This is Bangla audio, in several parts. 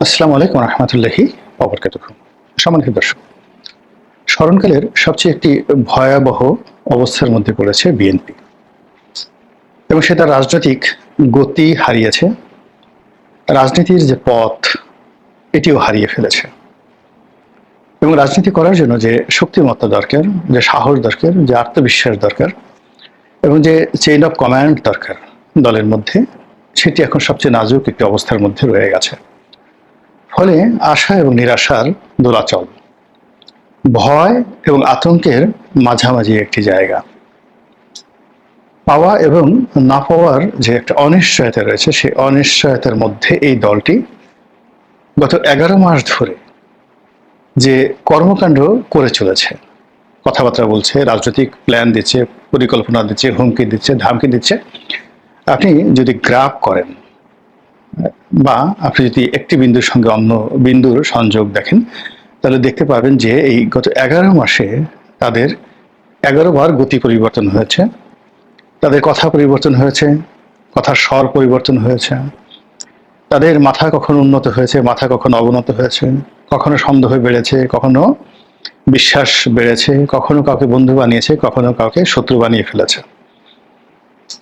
আসসালামু আলাইকুম রহমতুল্লাহি ওবরকাতুহ। সম্মানিত দর্শক, স্মরণকালের সবচেয়ে একটি ভয়াবহ অবস্থার মধ্যে পড়েছে বিএনপি এবং সে তার রাজনৈতিক গতি হারিয়েছে, রাজনীতির যে পথ এটিও হারিয়ে ফেলেছে এবং রাজনীতি করার জন্য যে শক্তিমত্তা দরকার, যে সাহস দরকার, যে আত্মবিশ্বাস দরকার এবং যে চেইন অফ কমান্ড দরকার দলের মধ্যে, সেটি এখন সবচেয়ে নাজুক একটি অবস্থার মধ্যে রয়ে গেছে। ফলে আশা এবং নিরাশার দোলাচল, ভয় এবং আতঙ্কের মাঝামাঝি একটি জায়গা, পাওয়া এবং না পাওয়ার যে একটা অনিশ্চয়তা রয়েছে, সেই অনিশ্চয়তার মধ্যে এই দলটি গত 11 মাস ধরে যে কর্মকাণ্ড করে চলেছে, কথাবার্তা বলছে, রাজনৈতিক প্ল্যান দিচ্ছে, পরিকল্পনা দিচ্ছে, হুমকি দিচ্ছে, ধামকি দিচ্ছে, আপনি যদি গ্রাফ করেন বা আপনি যদি একটি বিন্দুর সঙ্গে অন্য বিন্দুর সংযোগ দেখেন, তাহলে দেখতে পাবেন যে এই গত 11 মাসে তাদের 11 বার গতি পরিবর্তন হয়েছে, তাদের কথা পরিবর্তন হয়েছে, কথার স্বর পরিবর্তন হয়েছে, তাদের মাথা কখনো উন্নত হয়েছে, মাথা কখনো অবনত হয়েছে, কখনো সন্দেহ বেড়েছে, কখনো বিশ্বাস বেড়েছে, কখনো কাউকে বন্ধু বানিয়েছে, কখনো কাউকে শত্রু বানিয়ে ফেলেছে।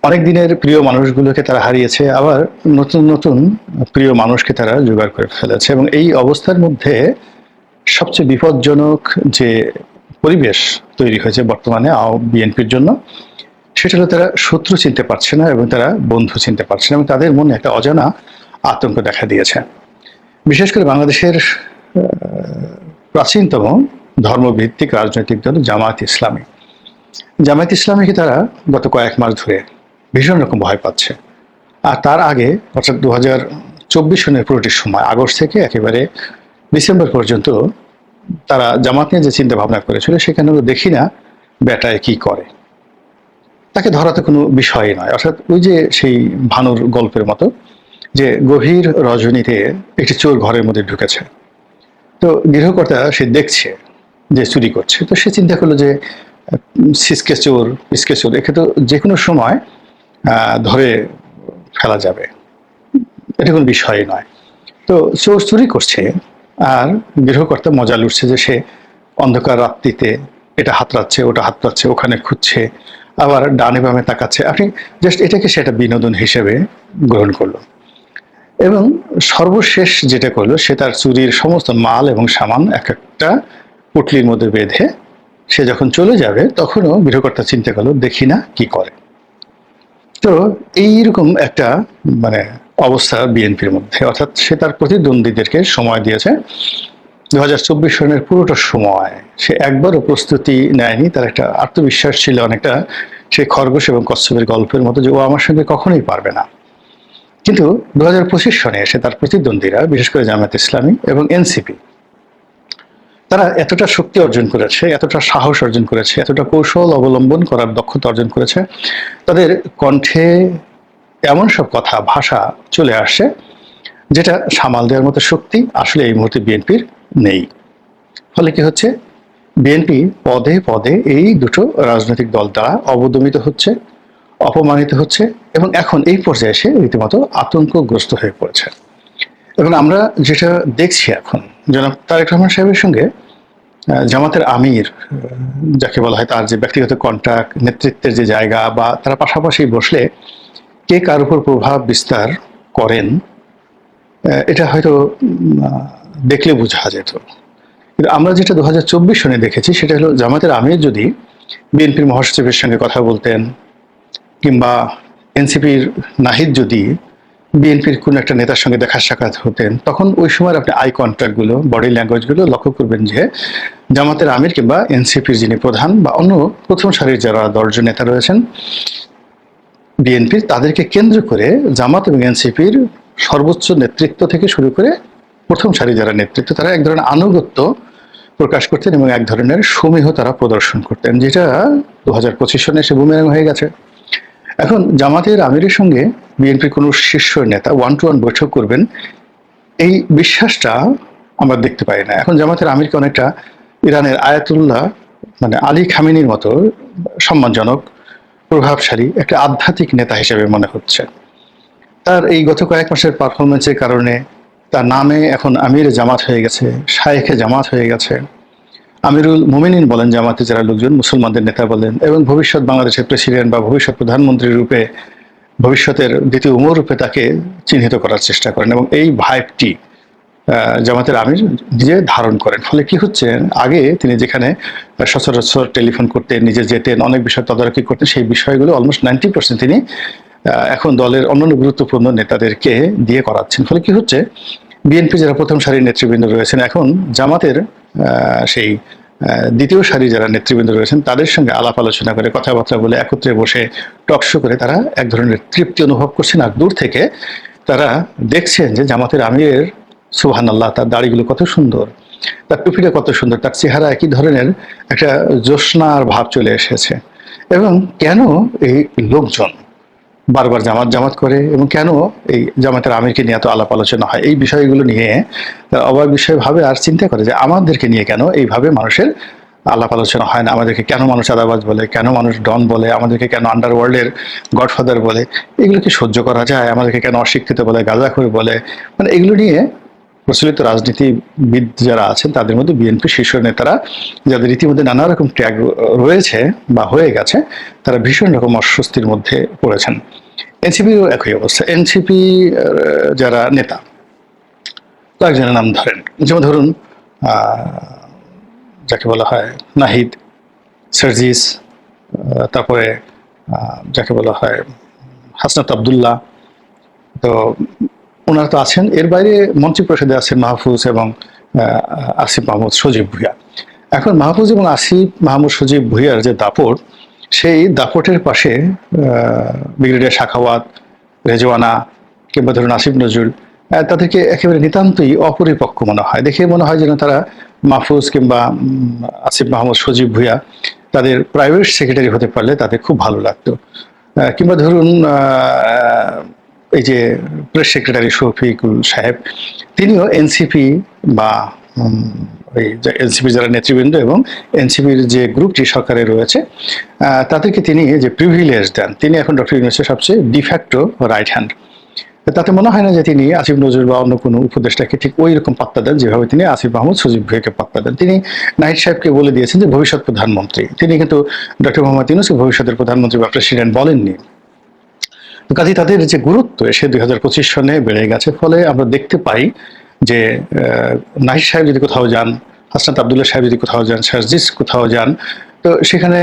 অনেক দিনের প্রিয় মানুষগুলোকে তারা হারিয়েছে, আবার নতুন নতুন প্রিয় মানুষকে তারা জোগাড় করে ফেলেছে এবং এই অবস্থার মধ্যে সবচেয়ে বিপজ্জনক যে পরিবেশ তৈরি হয়েছে বর্তমানে বিএনপির জন্য, সেটা হলো তারা শত্রু চিনতে পারছে না এবং তারা বন্ধু চিনতে পারছে না এবং তাদের মনে একটা অজানা আতঙ্ক দেখা দিয়েছে। বিশেষ করে বাংলাদেশের প্রাচীনতম ধর্মভিত্তিক রাজনৈতিক দল জামায়াত ইসলামী, জামায়াত ইসলামীকে তারা গত কয়েক মাস ধরে ভীষণ রকম ভয় পাচ্ছে। আর তার আগে অর্থাৎ 2024 সনের পুরোটি সময়, আগস্ট থেকে একেবারে ডিসেম্বর পর্যন্ত তারা জামাত নিয়ে যে চিন্তা ভাবনা করেছিল, সেখানে দেখি না বেটায় কি করে, তাকে ধরাতে কোনো বিষয়ই নয়। অর্থাৎ ওই যে সেই ভানুর গল্পের মতো, যে গভীর রজনীতে একটি চোর ঘরের মধ্যে ঢুকেছে, তো গৃহকর্তা সে দেখছে যে চুরি করছে, তো সে চিন্তা করলো যে সিসকে চোর, পিসকে চোর, একে তো যে কোনো সময় ধরে ফেলা যাবে, এটা কোনো বিষয়ই নয়। তো চোর চুরি করছে আর গৃহকর্তা মজা লুটছে যে সে অন্ধকার রাত্রিতে এটা হাতড়াচ্ছে, ওটা হাতড়াচ্ছে, ওখানে খুঁজছে, আবার ডানে বামে তাকাচ্ছে। আপনি জাস্ট এটাকে সেটা বিনোদন হিসেবে গ্রহণ করলো এবং সর্বশেষ যেটা করলো, সে তার চুরির সমস্ত মাল এবং সামান এক একটা পুটলির মধ্যে বেঁধে সে যখন চলে যাবে, তখনও গৃহকর্তা চিন্তা করলো দেখি না কি করে। তো এইরকম একটা মানে অবস্থা বিএনপির মধ্যে, অর্থাৎ সে তার প্রতিদ্বন্দ্বীদেরকে সময় দিয়েছে 2024 সনের পুরোটা সময় সে একবারও প্রস্তুতি নেয়নি। তার একটা আত্মবিশ্বাস ছিল অনেকটা সেই খরগোশ এবং কচ্ছপের গল্পের মতো, যে ও আমার সঙ্গে কখনোই পারবে না। কিন্তু 2025 সনে এসে তার প্রতিদ্বন্দ্বীরা, বিশেষ করে জামায়াত ইসলামী এবং এনসিপি, তারা এতটা শক্তি অর্জন করেছে, এতটা সাহস অর্জন করেছে, এতটা কৌশল অবলম্বন করার দক্ষতা অর্জন করেছে, তাদের কণ্ঠে এমন সব কথা, ভাষা চলে আসছে যেটা সামাল দেওয়ার মতো শক্তি আসলে এই মুহূর্তে বিএনপির নেই। ফলে কি হচ্ছে, বিএনপি পদে পদে এই দুটো রাজনৈতিক দল দ্বারা অবদমিত হচ্ছে, অপমানিত হচ্ছে এবং এখন এই পর্যায়ে এসে রীতিমতো আতঙ্কগ্রস্ত হয়ে পড়েছে। এবং আমরা যেটা দেখছি এখন, জনাব তারেক রহমান সাহেবের সঙ্গে জামাতের আমির, যাকে বলা হয় তার যে ব্যক্তিগত কন্ট্যাক্ট, নেতৃত্বের যে জায়গা, বা তারা পাশাপাশি বসলে কে কার উপর প্রভাব বিস্তার করেন, এটা হয়তো দেখলে বোঝা যেত। কিন্তু আমরা যেটা 2024 সনে দেখেছি, সেটা হলো জামাতের আমির যদি বিএনপির মহাসচিবের সঙ্গে কথা বলতেন, কিংবা এনসিপির নাহিদ যদি বিএনপির কোনো একটা নেতার সঙ্গে দেখা সাক্ষাৎ হতেন, তখন ওই সময় আপনি আই কন্ট্যাক্টগুলো, বডি ল্যাঙ্গুয়েজগুলো লক্ষ্য করবেন যে জামাতের আমির কিংবা এনসিপির যিনি প্রধান বা অন্য প্রথম সারির যারা দলজন নেতা রয়েছেন বিএনপির, তাদেরকে কেন্দ্র করে জামাত এবং এনসিপির সর্বোচ্চ নেতৃত্ব থেকে শুরু করে প্রথম সারি যারা নেতৃত্ব, তারা এক ধরনের আনুগত্য প্রকাশ করতেন এবং এক ধরনের সমীহ তারা প্রদর্শন করতেন, যেটা 2025 সনে এসে বুমেরাং হয়ে গেছে। এখন জামাতের আমিরের সঙ্গে বিএনপির কোনো শীর্ষ নেতা ওয়ান টু ওয়ান বৈঠক করবেন, এই বিশ্বাসটা আমরা দেখতে পাই না। এখন জামাতের আমিরকে অনেকটা ইরানের আয়াতুল্লাহ মানে আলী খামেনির মতো সম্মানজনক, প্রভাবশালী একটা আধ্যাত্মিক নেতা হিসেবে মনে হচ্ছে। তার এই গত কয়েক মাসের পারফরমেন্সের কারণে, তার নামে এখন আমির জামাত হয়ে গেছে, শায়েখে জামাত হয়ে গেছে। আমিরুল মুমিনিন বলেন জামাতে যারা লোকজন, মুসলমানদের নেতা বলেন, এবং ভবিষ্যৎ বাংলাদেশের প্রেসিডেন্ট বা ভবিষ্যৎ প্রধানমন্ত্রী রূপে, ভবিষ্যতের দ্বিতীয় উমর রূপে তাকে চিহ্নিত করার চেষ্টা করেন, এবং এই ভাইবটি জামাতের আমির নিজে ধারণ করেন। ফলে কি হচ্ছে, আগে তিনি যেখানে সচরাচর টেলিফোন করতেন, নিজে যেতেন, অনেক বিষয় তদারকি করতেন, সেই বিষয়গুলো অলমোস্ট 90% তিনি এখন দলের অন্যান্য গুরুত্বপূর্ণ নেতাদেরকে দিয়ে করাচ্ছেন। ফলে কি হচ্ছে, বিএনপি যারা প্রথম সারির নেতৃবৃন্দ রয়েছেন, এখন জামাতের সেই দ্বিতীয় সারি যারা নেতৃবৃন্দ রয়েছেন তাদের সঙ্গে আলাপ আলোচনা করে, কথাবার্তা বলে, একত্রে বসে টকশো করে তারা এক ধরনের তৃপ্তি অনুভব করছেন। আর দূর থেকে তারা দেখছেন যে জামাতের আমিরের সুবহানাল্লাহ, তার দাড়িগুলো কত সুন্দর, তার টুপিটা কত সুন্দর, তার চেহারা একই ধরনের একটা জ্যোৎস্নার ভাব চলে এসেছে। এবং কেন এই লোকজন বারবার জামাত জামাত করে, এবং কেন এই জামাতের আমিরকে নিয়ে এত আলাপ আলোচনা হয়, এই বিষয়গুলো নিয়ে তারা অবাক বিষয় ভাবে আর চিন্তা করে যে আমাদেরকে নিয়ে কেন এইভাবে মানুষের আলাপ আলোচনা হয় না, আমাদেরকে কেন মানুষ আদাবাজ বলে, কেন মানুষ ডন বলে, আমাদেরকে কেন আন্ডারওয়ার্ল্ডের গডফাদার বলে, এগুলো কি সহ্য করা যায়, আমাদেরকে কেন অশিক্ষিত বলে, গাঁজাখোর বলে। মানে এগুলো নিয়ে প্রচলিত রাজনীতিবিদ যারা আছেন তাদের মধ্যে বিএনপি শীর্ষ নেতারা, যাদের রীতিমধ্যে নানা রকম ট্যাগ রয়েছে বা হয়ে গেছে, তারা ভীষণ রকম অস্বস্তির মধ্যে পড়েছেন। এনসিপিরও একই অবস্থা। এনসিপি যারা নেতা, কয়েকজনের নাম ধরেন, যেমন ধরুন যাকে বলা হয় নাহিদ, সার্জিস, তারপরে যাকে বলা হয় হাসনাত আবদুল্লাহ, তো ওনারা তো আছেন। এর বাইরে মন্ত্রী পরিষদে আছেন মাহফুজ এবং আসিফ মাহমুদ সজীব ভুঁইয়া। এখন মাহফুজ এবং আসিফ মাহমুদ সজীব ভুঁইয়ার যে দাপট, সেই দাপটের পাশে ব্রিগেডিয়ার সাখাওয়াত, রেজওয়ানা, কিংবা ধরুন আসিফ নজরুল, তাদেরকে একেবারে নিতান্তই অপরিপক্ক মনে হয়। দেখে মনে হয় যেন তারা মাহফুজ কিংবা আসিফ মাহমুদ সজীব ভুঁইয়া তাদের প্রাইভেট সেক্রেটারি হতে পারলে তাদের খুব ভালো লাগতো। কিংবা ধরুন এই যে প্রেস সেক্রেটারি শফিকুল সাহেব, তিনিও এনসিপি বা ওই এনসিপির যারা নেতৃবৃন্দ এবং এনসিপির যে গ্রুপটি সরকারে রয়েছে, তাদেরকে তিনি যে প্রিভিলেজ দেন, তিনি এখন ডক্টর ইউনূসের সবচেয়ে ডিফ্যাক্টো রাইট হ্যান্ড। তাতে মনে হয় না যে তিনি আসিফ নজরুল বা অন্য কোনো উপদেষ্টাকে ঠিক ওই রকম পাত্তা দেন যেভাবে তিনি আসিফ মাহমুদ সজীব ভুঁইয়াকে পাত্তা দেন। তিনি নাহিদ সাহেবকে বলে দিয়েছেন যে ভবিষ্যৎ প্রধানমন্ত্রী, তিনি কিন্তু ডক্টর মোহাম্মদ ইউনূসকে ভবিষ্যতের প্রধানমন্ত্রী বা প্রেসিডেন্ট বলেননি। কাজেই তাদের যে গুরুত্ব সে 2025 সনে বেড়ে গেছে। ফলে আমরা দেখতে পাই যে নাহিদ সাহেব যদি কোথাও যান, হাসনাত আবদুল্লাহ সাহেব যদি কোথাও যান, সার্জিস কোথাও যান, তো সেখানে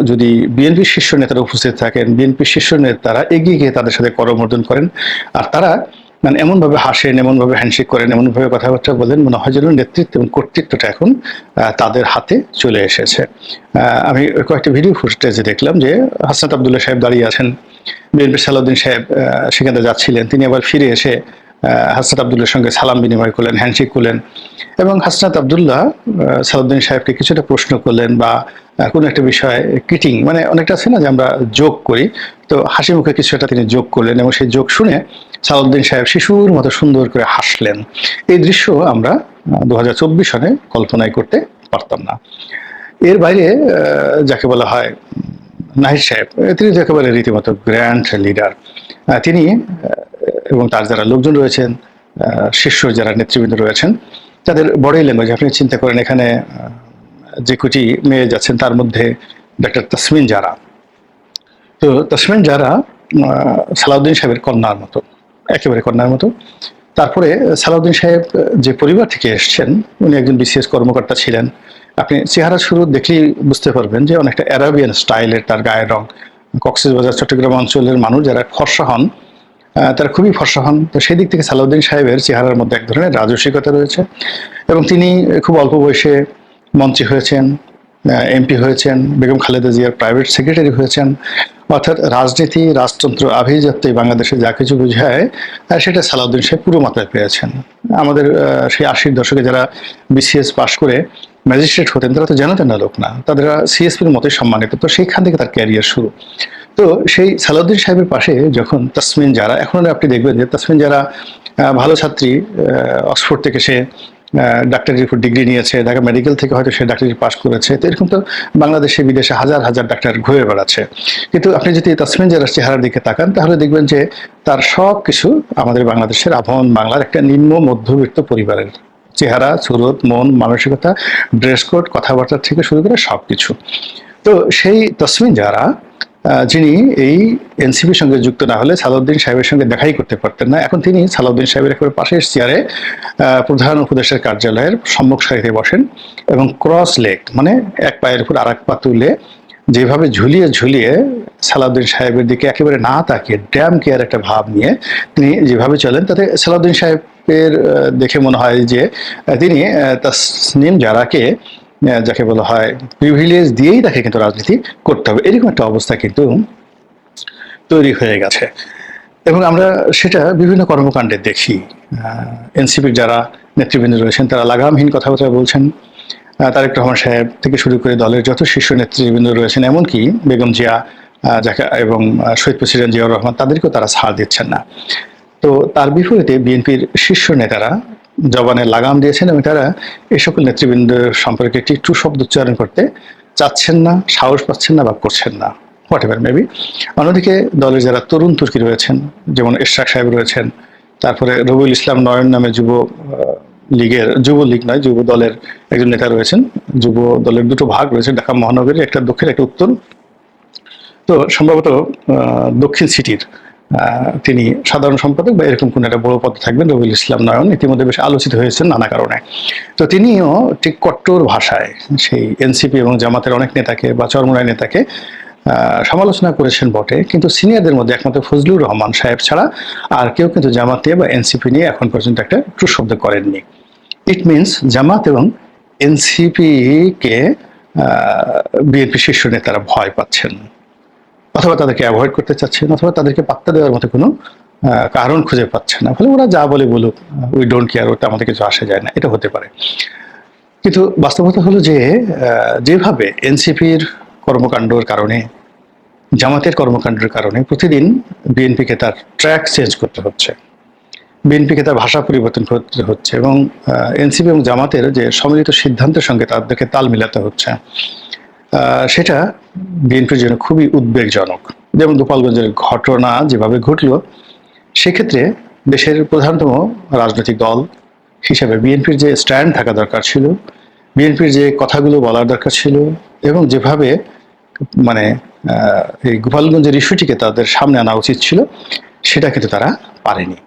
যদি বিএনপির শীর্ষ নেতারা উপস্থিত থাকেন, বিএনপির শীর্ষ নেতারা এগিয়ে গিয়ে তাদের সাথে করমর্দন করেন। আর তারা মানে এমনভাবে হাসেন, এমনভাবে হ্যান্ডশেক করেন, এমনভাবে কথাবার্তা বলেন, মনে হয় যেন নেতৃত্ব এবং কর্তৃত্বটা এখন তাদের হাতে চলে এসেছে। আমি কয়েকটি ভিডিও ফুটেজে দেখলাম যে হাসনাত আবদুল্লাহ সাহেব দাঁড়িয়ে আছেন, বিএনপির সালাউদ্দিন সাহেব সেখানে যাচ্ছিলেন, তিনি আবার ফিরে এসে হাসনাত আবদুল্লাহর সঙ্গে সালাম বিনিময় করলেন, হ্যান্ডশেক করলেন, এবং হাসনাত আবদুল্লাহ সালাউদ্দিন সাহেবকে কিছুটা প্রশ্ন করলেন বা কোনো একটা বিষয়ে কিটিং, মানে অনেকটা আছে না যে আমরা যোগ করি, তো হাসি মুখে কিছু একটা তিনি যোগ করলেন, এবং সেই যোগ শুনে সালাউদ্দিন সাহেব শিশুর মতো সুন্দর করে হাসলেন। এই দৃশ্য আমরা 2024 সনে কল্পনাই করতে পারতাম না। এর বাইরে যাকে বলা হয় নাহিদ সাহেব, তিনি তো একেবারে রীতিমতো গ্র্যান্ড লিডার। তিনি এবং তার যারা লোকজন রয়েছেন, শীর্ষ যারা নেতৃবৃন্দ রয়েছেন, তাদের বডি ল্যাঙ্গুয়েজ আপনি চিন্তা করেন। এখানে যে কোটি মেয়ে যাচ্ছেন তার মধ্যে ডক্টর তাসমিন জারা, তো তাসমিন জারা সালাউদ্দিন সাহেবের কন্যার মতো, একেবারে কন্যার মতো। তারপরে সালাউদ্দিন সাহেব যে পরিবার থেকে এসছেন, উনি একজন বিসিএস কর্মকর্তা ছিলেন। আপনি চেহারা শুরু দেখলেই বুঝতে পারবেন যে অনেকটা অ্যারাবিয়ান স্টাইলের তার গায়ের রং। কক্সবাজার চট্টগ্রাম অঞ্চলের মানুষ যারা ফর্সা হন, তারা খুবই ফর্সা হন। তো সেই দিক থেকে সালাউদ্দিন সাহেবের চেহারার মধ্যে এক ধরনের রাজসিকতা রয়েছে, এবং তিনি খুব অল্প বয়সে মন্ত্রী হয়েছেন, এমপি হয়েছেন, বেগম খালেদা জিয়ার প্রাইভেট সেক্রেটারি হয়েছেন। অর্থাৎ রাজনীতি, রাজতন্ত্র, আভিজাত্য বাংলাদেশে যা কিছু বোঝায় সেটা সালাউদ্দিন সাহেব পুরো মাত্রায় পেয়েছেন। আমাদের সেই 80-র দশকে যারা বিসিএস পাশ করে ম্যাজিস্ট্রেট হতেন, তারা তো জানাতেন না লোক না, তাদের সিএসপির মতোই সম্মানিত। তো সেইখান থেকে তার ক্যারিয়ার শুরু। তো সেই সালাউদ্দিন সাহেবের পাশে যখন তাসমিন জারা, এখন আপনি দেখবেন যে তাসমিন জারা ভালো ছাত্রী, অক্সফোর্ড থেকে সে ডাক্তারির উপর ডিগ্রি নিয়েছে, ঢাকা মেডিকেল থেকে হয়তো সে ডাক্তারি পাশ করেছে। তো এরকম তো বাংলাদেশে বিদেশে হাজার হাজার ডাক্তার ঘুরে বেড়াচ্ছে। কিন্তু আপনি যদি তাসমিন জারার চেহারার দিকে তাকান তাহলে দেখবেন যে তার সব কিছু আমাদের বাংলাদেশের আভ্যন্তরীণ বাংলার একটা নিম্ন মধ্যবিত্ত পরিবারের চেহারা, সুরত, মন, মানসিকতা, ড্রেস কোড, কথাবার্তা থেকে শুরু করে সবকিছু। তো সেই তসমিন জারা যিনি এই এনসিপির সঙ্গে যুক্ত না হলে সালাউদ্দিন সাহেবের সঙ্গে দেখাই করতে পারতেন না, এখন তিনি সালাউদ্দিন সাহেবের একেবারে পাশের চেয়ারে প্রধান উপদেষ্টার কার্যালয়ের সম্মুখ সারিতে বসেন এবং ক্রস লেগ মানে এক পায়ের উপর আর এক পা তুলে যেভাবে ঝুলিয়ে ঝুলিয়ে সালাউদ্দিন সাহেবের দিকে একেবারে না তাকিয়ে ড্যাম কেয়ার একটা ভাব নিয়ে তিনি যেভাবে চলেন, তাতে সালাউদ্দিন সাহেবের দেখে মনে হয় যে তিনি তাসনিম জারাকে, যাকে বলা হয় প্রিভিলেজ দিয়েই তাকে কিন্তু রাজনীতি করতে হবে, এরকম একটা অবস্থা কিন্তু তৈরি হয়ে গেছে। এবং আমরা সেটা বিভিন্ন কর্মকাণ্ডে দেখি। এনসিপির যারা নেতৃবৃন্দ রয়েছেন তারা লাগামহীন কথাবার্তা বলছেন। তারেক রহমান সাহেব থেকে শুরু করে দলের যত শীর্ষ নেতৃবৃন্দ রয়েছেন, এমনকি বেগম জিয়া যাকে এবং শহীদ প্রেসিডেন্ট জিয়াউর রহমান, তাদেরকেও তারা ছাড় দিচ্ছেন না। তো তার বিপরীতে বিএনপির শীর্ষ নেতারা জবানে লাগাম দিয়েছেন এবং তারা এই সকল নেতৃবৃন্দ সম্পর্কে একটি ট্রু শব্দ উচ্চারণ করতে চাচ্ছেন না, সাহস পাচ্ছেন না বা করছেন না, হোয়াট এভার মেবি। অন্যদিকে দলের যারা তরুণ তুর্কি রয়েছেন, যেমন ইশরাক সাহেব রয়েছেন, তারপরে রবিউল ইসলাম নয়ন নামে যুবলীগ নয়, যুব দলের একজন নেতা রয়েছেন। যুব দলের দুটো ভাগ রয়েছে, ঢাকা মহানগরী, একটা দক্ষিণ একটা উত্তর। তো সম্ভবত দক্ষিণ সিটির তিনি সাধারণ সম্পাদক বা এরকম কোন একটা বড় পদে থাকবেন রবিউল ইসলাম নয়ন, ইতিমধ্যে বেশ আলোচিত হয়েছেন নানা কারণে। তো তিনিও ঠিক কট্টর ভাষায় সেই এনসিপি এবং জামাতের অনেক নেতাকে বা চরমোনাই নেতাকে সমালোচনা করেছেন বটে, কিন্তু সিনিয়রদের মধ্যে একমাত্র ফজলুর রহমান সাহেব ছাড়া আর কেউ কিন্তু জামাতে বা এনসিপি নিয়ে এখন পর্যন্ত একটা ট্রু শব্দ করেননি। ইট মিনস জামাত এবং এনসিপি কে বিএনপি শীর্ষ নেতারা ভয় পাচ্ছেন, অথবা তাদেরকে অ্যাভয়েড করতে চাচ্ছেন, অথবা তাদেরকে পাত্তা দেওয়ার মতো কোনো কারণ খুঁজে পাচ্ছে না। ফলে ওরা যা বলে বলুক, উই ডোন্ট কেয়ার, ওটা আমাদের কিছু আসে যায় না, এটা হতে পারে। কিন্তু বাস্তবতা হলো যে যেভাবে এনসিপির কর্মকাণ্ডের কারণে, জামাতের কর্মকাণ্ডের কারণে প্রতিদিন বিএনপিকে তার ট্র্যাক চেঞ্জ করতে হচ্ছে, বিএনপিকে তার ভাষা পরিবর্তন করতে হচ্ছে, এবং এনসিপি এবং জামাতের যে সম্মিলিত সিদ্ধান্তের সঙ্গে তাদেরকে তাল মিলাতে হচ্ছে, সেটা বিএনপির জন্য খুবই উদ্বেগজনক। যেমন গোপালগঞ্জের ঘটনা যেভাবে ঘটলো, সেক্ষেত্রে দেশের প্রধানতম রাজনৈতিক দল হিসেবে বিএনপির যে স্ট্যান্ড থাকা দরকার ছিল, বিএনপির যে কথাগুলো বলার দরকার ছিল, এবং যেভাবে মানে এই গোপালগঞ্জের ইস্যুটিকে তাদের সামনে আনা উচিত ছিল, সেটা কিন্তু তারা পারেনি,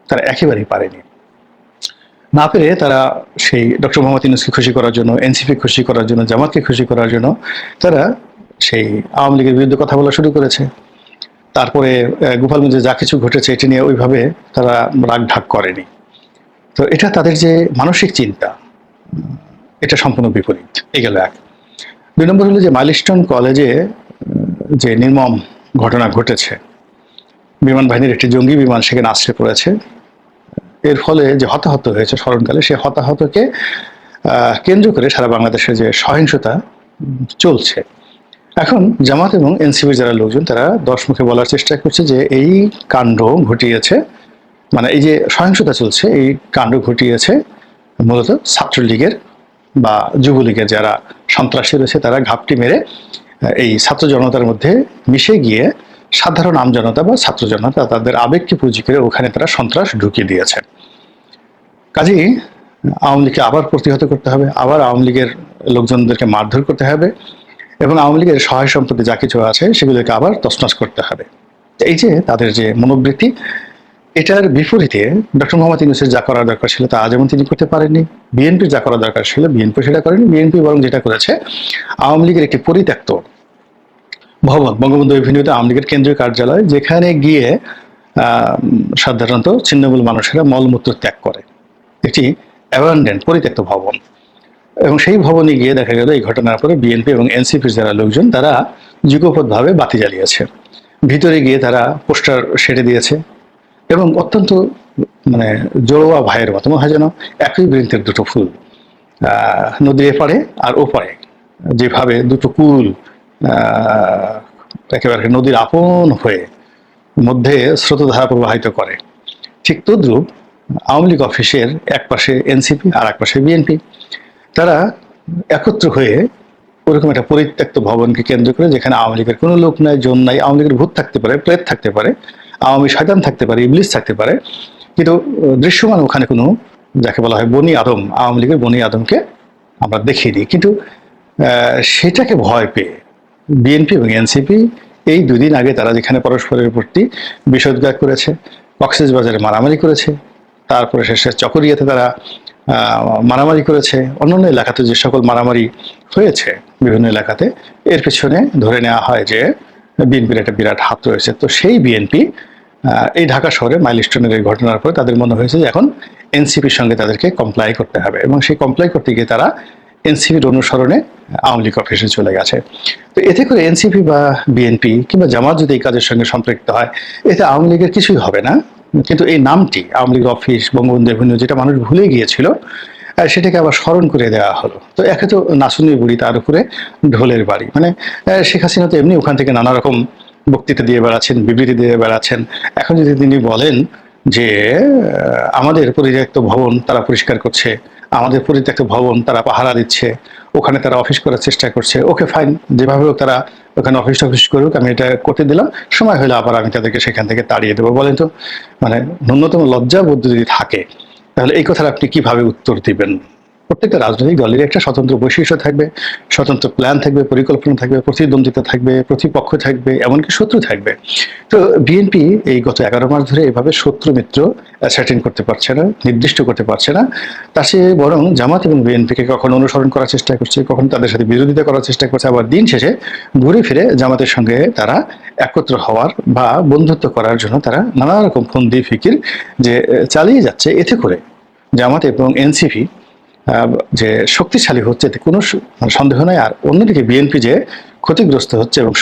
তারা একেবারেই পারেনি। না পেরে তারা সেই ডক্টর মোহাম্মদ ইউনূসকে খুশি করার জন্য, এনসিপি খুশি করার জন্য, জামাতকে খুশি করার জন্য তারা সেই আওয়ামী লীগের বিরুদ্ধে কথা বলা শুরু করেছে। তারপরে গোপালগঞ্জে যা কিছু ঘটেছে এটি নিয়ে ওইভাবে তারা রাগ ঢাক করেনি। তো এটা তাদের যে মানসিক চিন্তা, এটা সম্পূর্ণ বিপরীত। এই গেল এক। 2 নম্বর হলো যে মাইলস্টোন কলেজে যে নির্মম ঘটনা ঘটেছে, বিমান বাহিনীর একটি জঙ্গি বিমান সেখানে আশ্রয় পড়েছে, এর ফলে যে হতাহত হয়েছে স্মরণকালে, সেই হতাহতকে কেন্দ্র করে সারা বাংলাদেশে যে সহিংসতা চলছে, এখন জামাত এবং এনসিপির যারা লোকজন তারা দশমুখে বলার চেষ্টা করছে যে এই কাণ্ড ঘটিয়েছে, মানে এই যে সহিংসতা চলছে, এই কাণ্ড ঘটিয়েছে মূলত ছাত্রলীগের বা যুবলীগের যারা সন্ত্রাসী রয়েছে, তারা ঘাপটি মেরে এই ছাত্র জনতার মধ্যে মিশে গিয়ে সাধারণ আমজনতা বা ছাত্র জনতা তাদের আবেগকে পুঁজি করে ওখানে তারা সন্ত্রাস ঢুকিয়ে দিয়েছে। কাজেই আওয়ামী লীগকে আবার প্রতিহত করতে হবে, আবার আওয়ামী লীগের লোকজনদেরকে মারধর করতে হবে, এবং আওয়ামী লীগের সহায় সম্পত্তি যা কিছু আছে সেগুলোকে আবার তছনছ করতে হবে। এই যে তাদের যে মনোবৃত্তি, এটার বিপরীতে ডক্টর মোহাম্মদ ইউনূসের যা করার দরকার ছিল তা যেমন তিনি করতে পারেননি, বিএনপির যা করার দরকার ছিল বিএনপি সেটা করেনি। বিএনপি বরং যেটা করেছে, আওয়ামী লীগের একটি পরিত্যক্ত ভবন, বঙ্গবন্ধু এভিনিউতে আওয়ামী লীগের কেন্দ্রীয় কার্যালয়, যেখানে গিয়ে সাধারণত ছিন্নমূল মানুষেরা মলমূত্র ত্যাগ করে, একটি অ্যাবান্ডেন্ট পরিত্যক্ত ভবন, এবং সেই ভবনে গিয়ে দেখা গেল এই ঘটনার পরে বিএনপি এবং এনসিপির যারা লোকজন তারা যুগপৎভাবে বাতি জ্বালিয়েছে, ভিতরে গিয়ে তারা পোস্টার সেটে দিয়েছে, এবং অত্যন্ত মানে জড়োয়া ভাইয়ের মতো মনে হয় যেন একই বৃন্তের দুটো ফুল, নদীর এপারে আর ওপারে যেভাবে দুটো কুল একেবারে নদীর আপন হয়ে মধ্যে স্রোতধারা প্রবাহিত করে, ঠিক তদ্রূপ আওয়ামী লীগ অফিসের এক পাশে এনসিপি আর এক পাশে বিএনপি, তারা একত্র হয়ে ওরকম একটা পরিত্যক্ত ভবনকে কেন্দ্র করে, যেখানে আওয়ামী লীগের কোনো লোক নাই, জন নাই, আওয়ামী লীগের ভূত থাকতে পারে, প্রেত থাকতে পারে, আওয়ামী শয়তান থাকতে পারে, ইবলিস থাকতে পারে, কিন্তু দৃশ্যমান ওখানে কোনো, যাকে বলা হয় বনি আদম, আওয়ামী লীগের বনি আদমকে আমরা দেখিয়ে দিই। কিন্তু সেটাকে ভয় পেয়ে বিএনপি এবং এনসিপি এই দুদিন আগে তারা যেখানে পরস্পরের প্রতি বিষোদ্গার করেছে, কক্সবাজারে মারামারি করেছে, তারপরে শেষে চকরিয়াতে তারা মারামারি করেছে, অন্যান্য এলাকাতে যে সকল মারামারি হয়েছে বিভিন্ন এলাকাতে, এর পেছনে ধরে নেওয়া হয় যে বিএনপির একটা বিরাট হাত রয়েছে। তো সেই বিএনপি এই ঢাকা শহরে মাইলস্টোনের এই ঘটনার পরে তাদের মনে হয়েছে যে এখন এনসিপির সঙ্গে তাদেরকে কমপ্লাই করতে হবে, এবং সেই কমপ্লাই করতে গিয়ে তারা এনসিপির অনুসরণে আওয়ামী লীগ অফিসে চলে গেছে। তো এতে করে এনসিপি বা বিএনপি কিংবা জামাত যদি এই কাজের সঙ্গে সম্পৃক্ত হয়, এতে আওয়ামী লীগের কিছুই হবে না, কিন্তু এই নামটি আওয়ামী লীগ অফিস, বঙ্গবন্ধু এভিনিউ, যেটা মানুষ ভুলে গিয়েছিল, সেটাকে আবার স্মরণ করে দেওয়া হলো। তো একে তো নাচুনি বুড়ি, তার উপরে ঢোলের বাড়ি, মানে শেখ হাসিনা তো এমনি ওখান থেকে নানা রকম বক্তৃতা দিয়ে বেড়াচ্ছেন, বিবৃতি দিয়ে বেড়াচ্ছেন। এখন যদি তিনি বলেন যে আমাদের পরিত্যক্ত ভবন তারা পরিষ্কার করছে, আমাদের পরিত্যক্ত ভবন তারা পাহারা দিচ্ছে, ওখানে তারা অফিস করার চেষ্টা করছে, ওকে ফাইন, যেভাবে হোক তারা ওখানে অফিস টফিস করুক, আমি এটা করতে দিলাম, সময় হলে আবার আমি তাদেরকে সেখান থেকে তাড়িয়ে দেবো। বলেন তো, মানে ন্যূনতম লজ্জাবোধ যদি থাকে, তাহলে এই কথার আপনি কিভাবে উত্তর দিবেন? প্রত্যেকটা রাজনৈতিক দলের একটা স্বতন্ত্র বৈশিষ্ট্য থাকবে, স্বতন্ত্র প্ল্যান থাকবে, পরিকল্পনা থাকবে, প্রতিদ্বন্দ্বিতা থাকবে, প্রতিপক্ষ থাকবে, এমনকি শত্রু থাকবে। তো বিএনপি এই গত 11 মাস ধরে এভাবে শত্রু মিত্র সেটিং করতে পারছে না, নির্দিষ্ট করতে পারছে না। তার চেয়ে বরং জামাত এবং বিএনপিকে কখনো অনুসরণ করার চেষ্টা করছে, কখনো তাদের সাথে বিরোধিতা করার চেষ্টা করছে, আবার দিন শেষে ঘুরে ফিরে জামাতের সঙ্গে তারা একত্র হওয়ার বা বন্ধুত্ব করার জন্য তারা নানা রকম ফন্দি ফিকির যে চালিয়ে যাচ্ছে। এতে করে জামাত এবং এনসিপি যে শক্তিশালী হচ্ছে, এতে কোনো সন্দেহ নাই। আর অন্যদিকে বিএনপি যে ক্ষতিগ্রস্ত হচ্ছে এবং